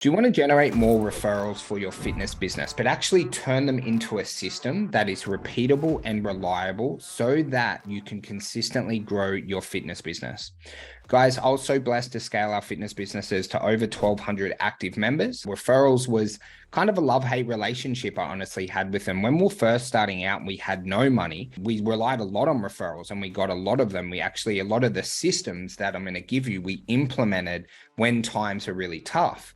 Do you want to generate more referrals for your fitness business, but actually turn them into a system that is repeatable and reliable so that you can consistently grow your fitness business? Guys, I was so blessed to scale our fitness businesses to over 1,200 active members. Referrals was kind of a love-hate relationship I honestly had with them. When we were first starting out, we had no money. We relied a lot on referrals and we got a lot of them. A lot of the systems that I'm going to give you, we implemented when times are really tough.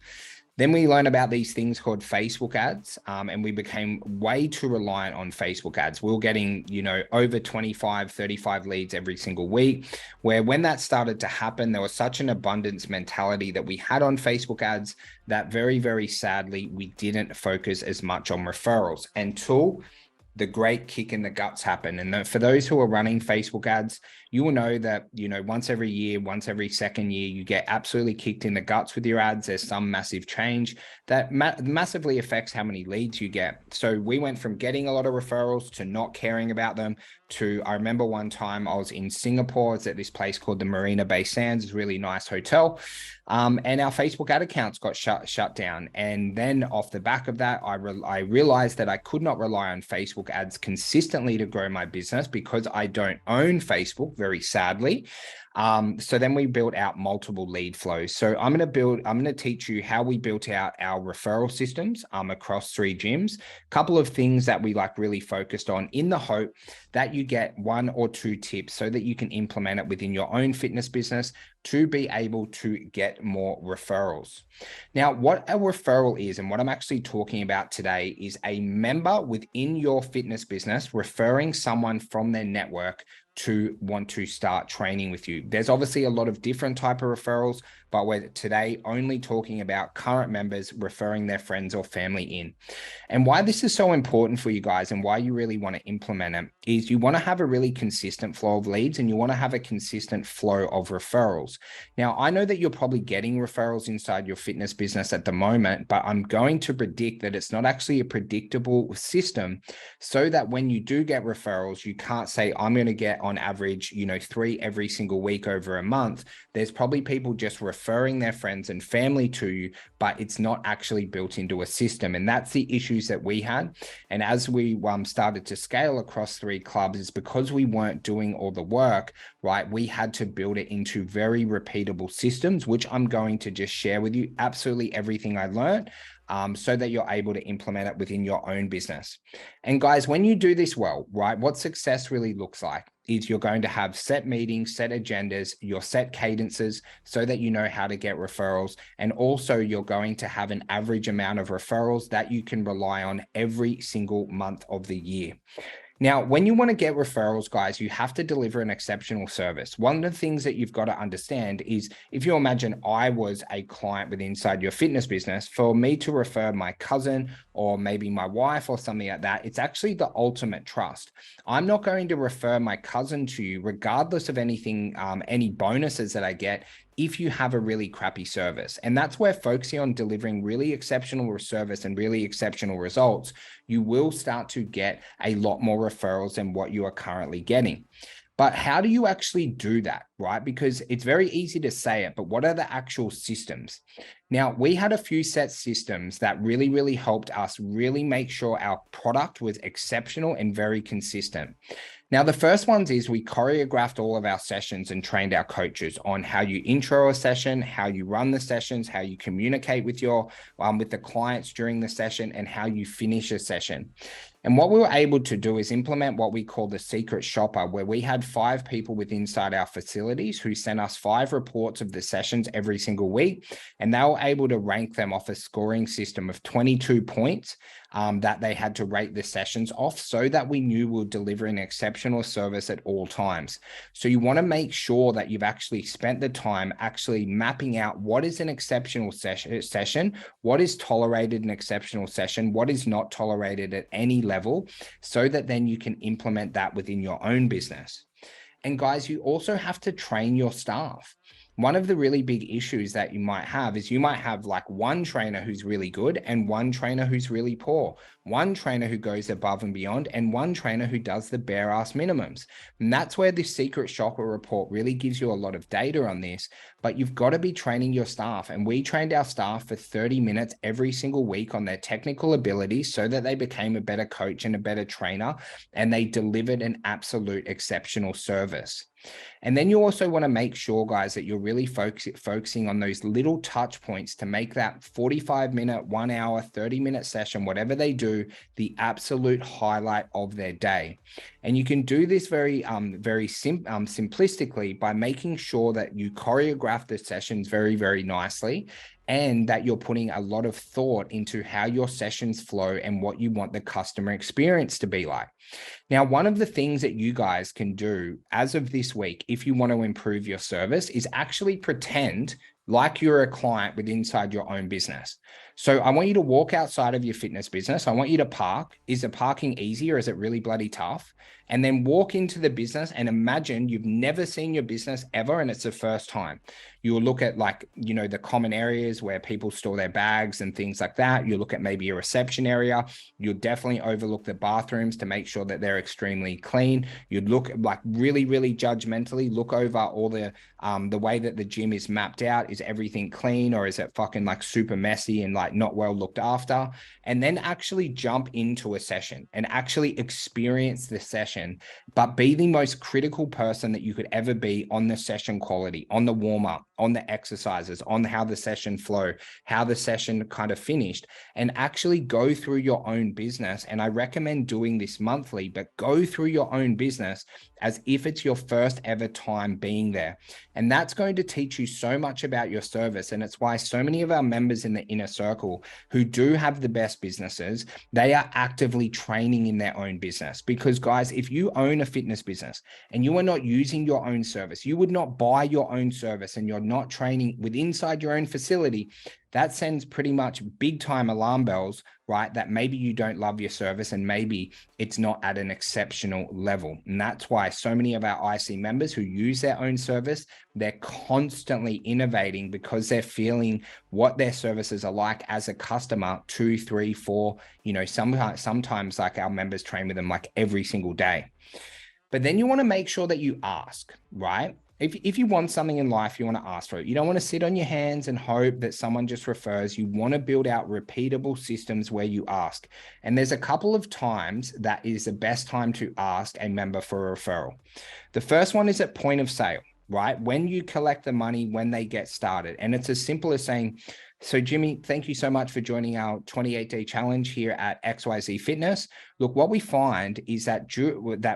Then we learned about these things called Facebook ads, and we became way too reliant on Facebook ads. We were getting, over 25, 35 leads every single week, where when that started to happen, there was such an abundance mentality that we had on Facebook ads that very, very sadly, we didn't focus as much on referrals until the great kick in the guts happen. And for those who are running Facebook ads, you will know that, once every year, once every second year, you get absolutely kicked in the guts with your ads. There's some massive change that massively affects how many leads you get. So we went from getting a lot of referrals to not caring about them to, I remember one time I was in Singapore. It's at this place called the Marina Bay Sands. It's a really nice hotel. And our Facebook ad accounts got shut down. And then off the back of that, I realized that I could not rely on Facebook ads consistently to grow my business because I don't own Facebook, very sadly. So then we built out multiple lead flows. So I'm going to teach you how we built out our referral systems across 3 gyms. A couple of things that we really focused on in the hope that you get 1 or 2 tips so that you can implement it within your own fitness business to be able to get more referrals. Now, what a referral is and what I'm actually talking about today is a member within your fitness business referring someone from their network to want to start training with you. There's obviously a lot of different type of referrals, but we're today only talking about current members referring their friends or family in. And why this is so important for you guys and why you really want to implement it is you want to have a really consistent flow of leads and you want to have a consistent flow of referrals. Now, I know that you're probably getting referrals inside your fitness business at the moment, but I'm going to predict that it's not actually a predictable system so that when you do get referrals, you can't say, I'm going to get on average, 3 every single week over a month. There's probably people just referring their friends and family to you, but it's not actually built into a system. And that's the issues that we had. And as we started to scale across 3 clubs, it's because we weren't doing all the work, right? We had to build it into very repeatable systems, which I'm going to just share with you absolutely everything I learned. So that you're able to implement it within your own business. And guys, when you do this well, right, what success really looks like is you're going to have set meetings, set agendas, your set cadences so that you know how to get referrals. And also you're going to have an average amount of referrals that you can rely on every single month of the year. Now, when you want to get referrals, guys, you have to deliver an exceptional service. One of the things that you've got to understand is if you imagine I was a client with inside your fitness business, for me to refer my cousin or maybe my wife or something like that, it's actually the ultimate trust. I'm not going to refer my cousin to you regardless of anything, any bonuses that I get if you have a really crappy service. And that's where focusing on delivering really exceptional service and really exceptional results, you will start to get a lot more referrals than what you are currently getting. But how do you actually do that, right? Because it's very easy to say it, but what are the actual systems? Now, we had a few set systems that really, really helped us really make sure our product was exceptional and very consistent. Now, the first ones is we choreographed all of our sessions and trained our coaches on how you intro a session, how you run the sessions, how you communicate with with the clients during the session, and how you finish a session. And what we were able to do is implement what we call the secret shopper, where we had 5 people within inside our facilities who sent us 5 reports of the sessions every single week. And they were able to rank them off a scoring system of 22 points that they had to rate the sessions off so that we knew we were delivering exceptional service at all times. So you want to make sure that you've actually spent the time actually mapping out what is an exceptional session, what is tolerated an exceptional session, what is not tolerated at any level, so that then you can implement that within your own business. And guys, you also have to train your staff. One of the really big issues that you might have is you might have one trainer who's really good and one trainer who's really poor, one trainer who goes above and beyond, and one trainer who does the bare ass minimums. And that's where this secret shopper report really gives you a lot of data on this. but you've got to be training your staff. And we trained our staff for 30 minutes every single week on their technical abilities so that they became a better coach and a better trainer, and they delivered an absolute exceptional service. And then you also want to make sure, guys, that you're really focusing on those little touch points to make that 45-minute, 1 hour, 30-minute session, whatever they do, the absolute highlight of their day. And you can do this very simplistically by making sure that you choreograph the sessions very, very nicely, and that you're putting a lot of thought into how your sessions flow and what you want the customer experience to be like. Now, one of the things that you guys can do as of this week, if you want to improve your service, is actually pretend like you're a client with inside your own business. So I want you to walk outside of your fitness business. I want you to park. Is the parking easy or is it really bloody tough? And then walk into the business and imagine you've never seen your business ever and it's the first time. You'll look at, like, the common areas where people store their bags and things like that. You look at maybe a reception area. You'll definitely overlook the bathrooms to make sure that they're extremely clean. You'd look like really, really judgmentally, look over all the way that the gym is mapped out. Is everything clean, or is it fucking like super messy and like not well looked after? And then actually jump into a session and actually experience the session, but be the most critical person that you could ever be on the session quality, on the warm up, on the exercises, on how the session flow, how the session kind of finished, and actually go through your own business. And I recommend doing this monthly, but go through your own business as if it's your first ever time being there. And that's going to teach you so much about your service. And it's why so many of our members in the inner circle who do have the best businesses, they are actively training in their own business. Because guys, if you own a fitness business and you are not using your own service, you would not buy your own service, and you're not training with inside your own facility, that sends pretty much big time alarm bells, right? That maybe you don't love your service and maybe it's not at an exceptional level. And that's why so many of our IC members who use their own service, they're constantly innovating because they're feeling what their services are like as a customer 2, 3, 4, sometimes like our members train with them like every single day. But then you want to make sure that you ask, right? If you want something in life, you want to ask for it. You don't want to sit on your hands and hope that someone just refers. You want to build out repeatable systems where you ask. And there's a couple of times that is the best time to ask a member for a referral. The first one is at point of sale, right? When you collect the money, when they get started. And it's as simple as saying, so Jimmy, thank you so much for joining our 28-day challenge here at XYZ Fitness. Look, what we find is that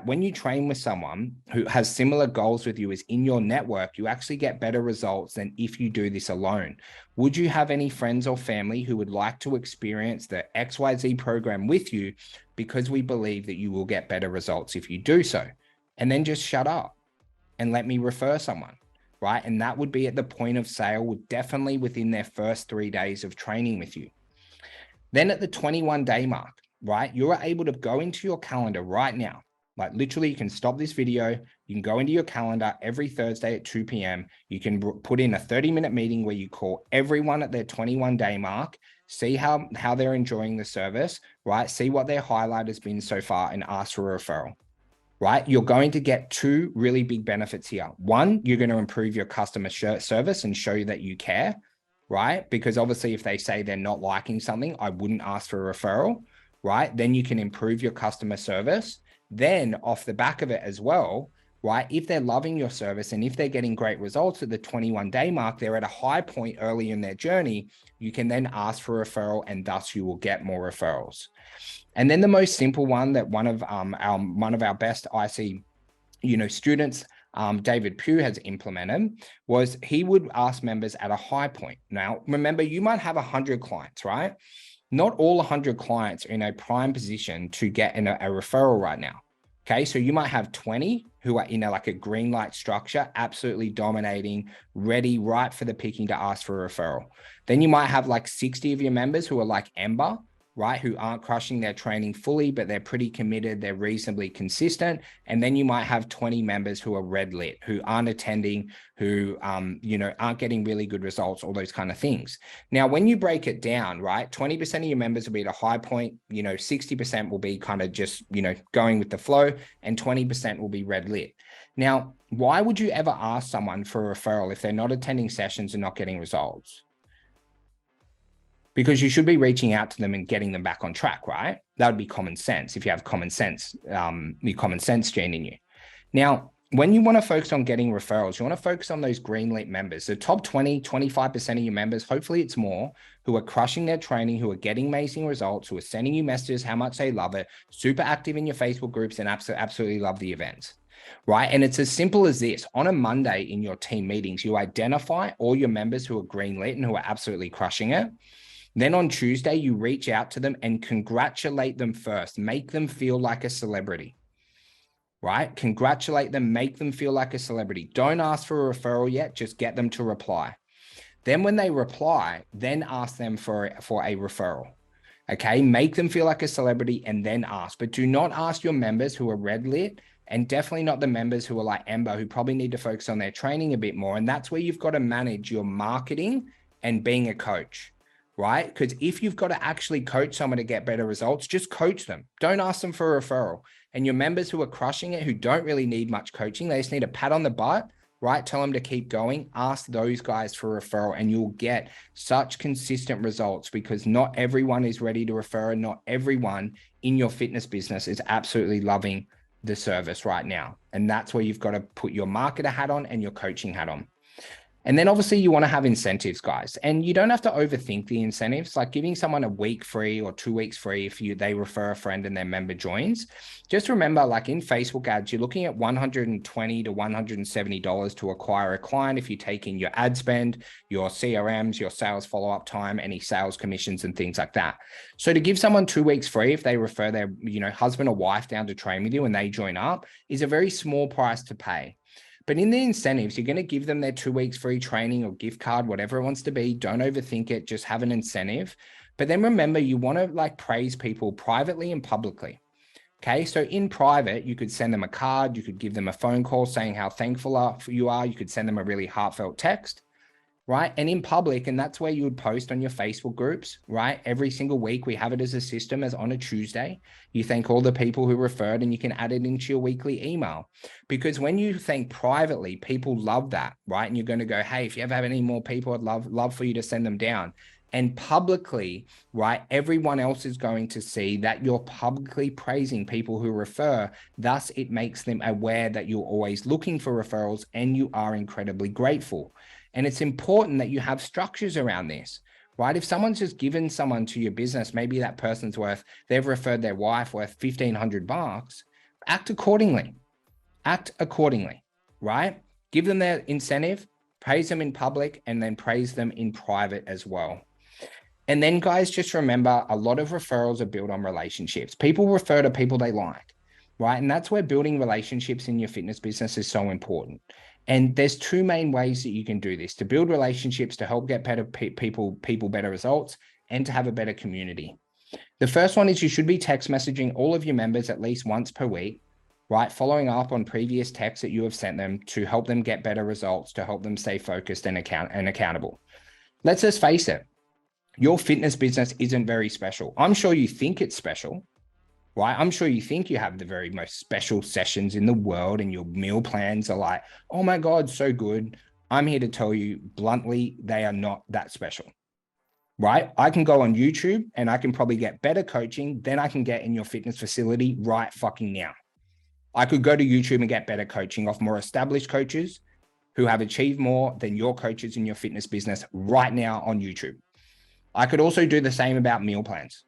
when you train with someone who has similar goals with you as in your network, you actually get better results than if you do this alone. Would you have any friends or family who would like to experience the XYZ program with you? Because we believe that you will get better results if you do so. And then just shut up and let me refer someone. Right? And that would be at the point of sale, definitely within their first 3 days of training with you. Then at the 21-day mark, right, you're able to go into your calendar right now. Like literally, you can stop this video. You can go into your calendar every Thursday at 2 p.m. You can put in a 30-minute meeting where you call everyone at their 21-day mark, see how they're enjoying the service, right? See what their highlight has been so far and ask for a referral. Right? You're going to get 2 really big benefits here. One, you're going to improve your customer service and show that you care, right? Because obviously if they say they're not liking something, I wouldn't ask for a referral, right? Then you can improve your customer service. Then off the back of it as well, right? If they're loving your service and if they're getting great results at the 21-day mark, they're at a high point early in their journey, you can then ask for a referral and thus you will get more referrals. And then the most simple one that one of our best IC, students, David Pugh has implemented was he would ask members at a high point. Now, remember, you might have 100 clients, right? Not all 100 clients are in a prime position to get in a referral right now. Okay, so you might have 20 who are in a green light structure, absolutely dominating, ready, right for the picking to ask for a referral. Then you might have 60 of your members who are like Ember, right? Who aren't crushing their training fully, but they're pretty committed. They're reasonably consistent. And then you might have 20 members who are red lit, who aren't attending, who, aren't getting really good results, all those kind of things. Now, when you break it down, right, 20% of your members will be at a high point, 60% will be kind of just, going with the flow, and 20% will be red lit. Now, why would you ever ask someone for a referral if they're not attending sessions and not getting results? Because you should be reaching out to them and getting them back on track, right? That would be common sense if you have common sense, the common sense gene in you. Now, when you want to focus on getting referrals, you want to focus on those greenlit members, the top 20, 25% of your members, hopefully it's more, who are crushing their training, who are getting amazing results, who are sending you messages, how much they love it, super active in your Facebook groups, and absolutely love the events, right? And it's as simple as this. On a Monday in your team meetings, you identify all your members who are greenlit and who are absolutely crushing it. Then on Tuesday, you reach out to them and congratulate them first. Make them feel like a celebrity, right? Congratulate them, make them feel like a celebrity. Don't ask for a referral yet, just get them to reply. Then when they reply, then ask them for a referral. Okay, make them feel like a celebrity and then ask. But do not ask your members who are red lit, and definitely not the members who are like Ember, who probably need to focus on their training a bit more. And that's where you've got to manage your marketing and being a coach, right? Because if you've got to actually coach someone to get better results, just coach them. Don't ask them for a referral. And your members who are crushing it, who don't really need much coaching, they just need a pat on the butt, right? Tell them to keep going. Ask those guys for a referral and you'll get such consistent results, because not everyone is ready to refer, and not everyone in your fitness business is absolutely loving the service right now. And that's where you've got to put your marketer hat on and your coaching hat on. And then obviously you want to have incentives, guys, and you don't have to overthink the incentives, like giving someone a week free or 2 weeks free if they refer a friend and their member joins. Just remember, like in Facebook ads, you're looking at $120 to $170 to acquire a client if you take in your ad spend, your CRMs, your sales follow-up time, any sales commissions and things like that. So to give someone 2 weeks free if they refer their, husband or wife down to train with you and they join up is a very small price to pay. But in the incentives, you're going to give them their 2 weeks free training or gift card, whatever it wants to be. Don't overthink it. Just have an incentive. But then remember, you want to praise people privately and publicly. Okay. So in private, you could send them a card. You could give them a phone call saying how thankful you are. You could send them a really heartfelt text. Right. And in public, and that's where you would post on your Facebook groups, right? Every single week, we have it as a system, as on a Tuesday, you thank all the people who referred, and you can add it into your weekly email. Because when you thank privately, people love that, right? And you're going to go, hey, if you ever have any more people, I'd love for you to send them down. And publicly, right, everyone else is going to see that you're publicly praising people who refer. Thus, it makes them aware that you're always looking for referrals and you are incredibly grateful. And it's important that you have structures around this, right? If someone's just given someone to your business, maybe that person's they've referred their wife worth $1,500, act accordingly, right? Give them their incentive, praise them in public, and then praise them in private as well. And then guys, just remember, a lot of referrals are built on relationships. People refer to people they like, right? And that's where building relationships in your fitness business is so important. And there's two main ways that you can do this: to build relationships, to help get better people better results, and to have a better community. The first one is you should be text messaging all of your members at least once per week, right? Following up on previous texts that you have sent them to help them get better results, to help them stay focused and accountable. Let's just face it, your fitness business isn't very special. I'm sure you think it's special, right? I'm sure you think you have the very most special sessions in the world and your meal plans are like, oh my God, so good. I'm here to tell you bluntly, they are not that special, right? I can go on YouTube and I can probably get better coaching than I can get in your fitness facility right fucking now. I could go to YouTube and get better coaching off more established coaches who have achieved more than your coaches in your fitness business right now on YouTube. I could also do the same about meal plans.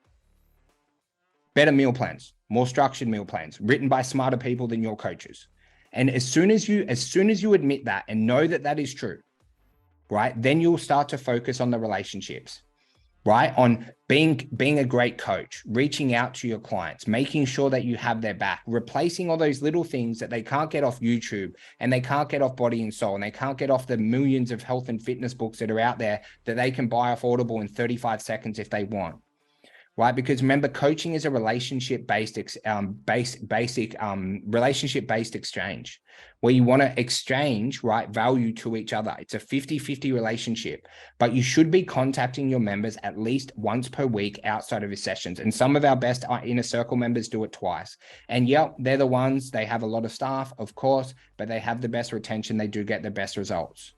Better meal plans, more structured meal plans, written by smarter people than your coaches. And as soon as you admit that and know that that is true, right, then you'll start to focus on the relationships, right? On being a great coach, reaching out to your clients, making sure that you have their back, replacing all those little things that they can't get off YouTube and they can't get off Body and Soul and they can't get off the millions of health and fitness books that are out there that they can buy off Audible in 35 seconds if they want. right? Because remember, coaching is a relationship-based relationship-based exchange where you want to exchange, right, value to each other. It's a 50-50 relationship, but you should be contacting your members at least once per week outside of your sessions. And some of our best inner circle members do it twice. And yep, they're the ones, they have a lot of staff, of course, but they have the best retention. They do get the best results.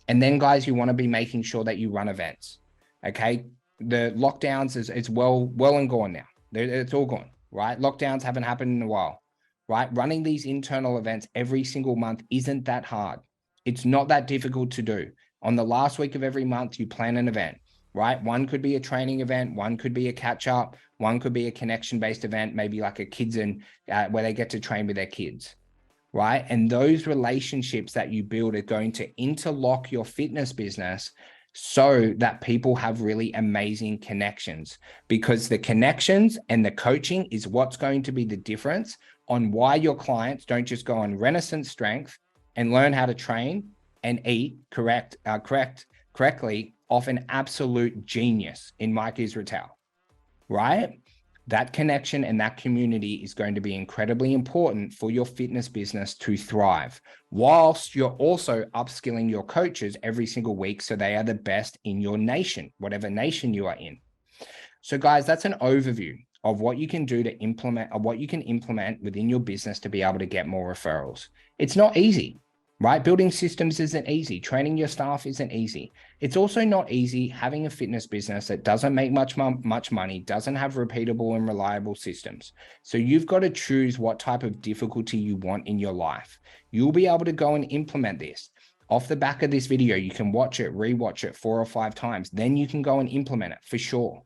And then guys, you want to be making sure that you run events. Okay. The lockdowns is well and gone now. It's all gone, right? Lockdowns haven't happened in a while, right? Running these internal events every single month isn't that hard. It's not that difficult to do. On the last week of every month, you plan an event, right? One could be a training event. One could be a catch up. One could be a connection-based event, maybe like a kids and where they get to train with their kids, right? And those relationships that you build are going to interlock your fitness business so that people have really amazing connections, because the connections and the coaching is what's going to be the difference on why your clients don't just go on Renaissance Strength and learn how to train and eat correctly off an absolute genius in Mike Israetel, right? That connection and that community is going to be incredibly important for your fitness business to thrive, whilst you're also upskilling your coaches every single week so they are the best in your nation, whatever nation you are in. So guys, that's an overview of what you can do to implement, or what you can implement within your business to be able to get more referrals. It's not easy, right? Building systems isn't easy. Training your staff isn't easy. It's also not easy having a fitness business that doesn't make much money, doesn't have repeatable and reliable systems. So you've got to choose what type of difficulty you want in your life. You'll be able to go and implement this. Off the back of this video, you can watch it, rewatch it 4 or 5 times. Then you can go and implement it for sure.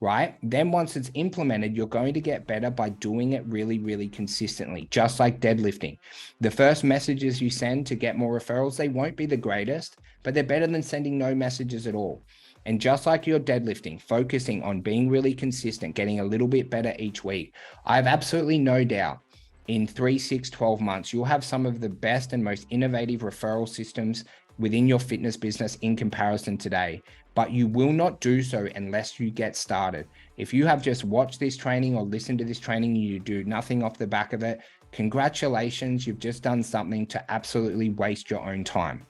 Right? Then once it's implemented, you're going to get better by doing it really, really consistently, just like deadlifting. The first messages you send to get more referrals, they won't be the greatest, but they're better than sending no messages at all. And just like your deadlifting, focusing on being really consistent, getting a little bit better each week, I have absolutely no doubt in 3, 6, 12 months, you'll have some of the best and most innovative referral systems within your fitness business in comparison today. But you will not do so unless you get started. If you have just watched this training or listened to this training and you do nothing off the back of it, congratulations, you've just done something to absolutely waste your own time.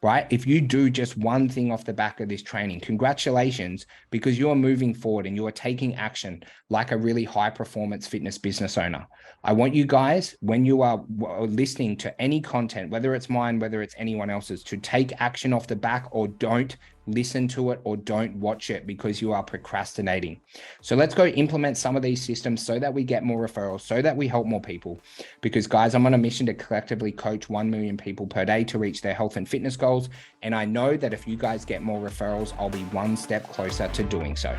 Right? If you do just one thing off the back of this training, congratulations, because you are moving forward and you are taking action like a really high performance fitness business owner. I want you guys, when you are listening to any content, whether it's mine, whether it's anyone else's, to take action off the back, or don't listen to it or don't watch it because you are procrastinating. So let's go implement some of these systems so that we get more referrals, so that we help more people. Because guys, I'm on a mission to collectively coach 1 million people per day to reach their health and fitness goals. And I know that if you guys get more referrals, I'll be one step closer to doing so.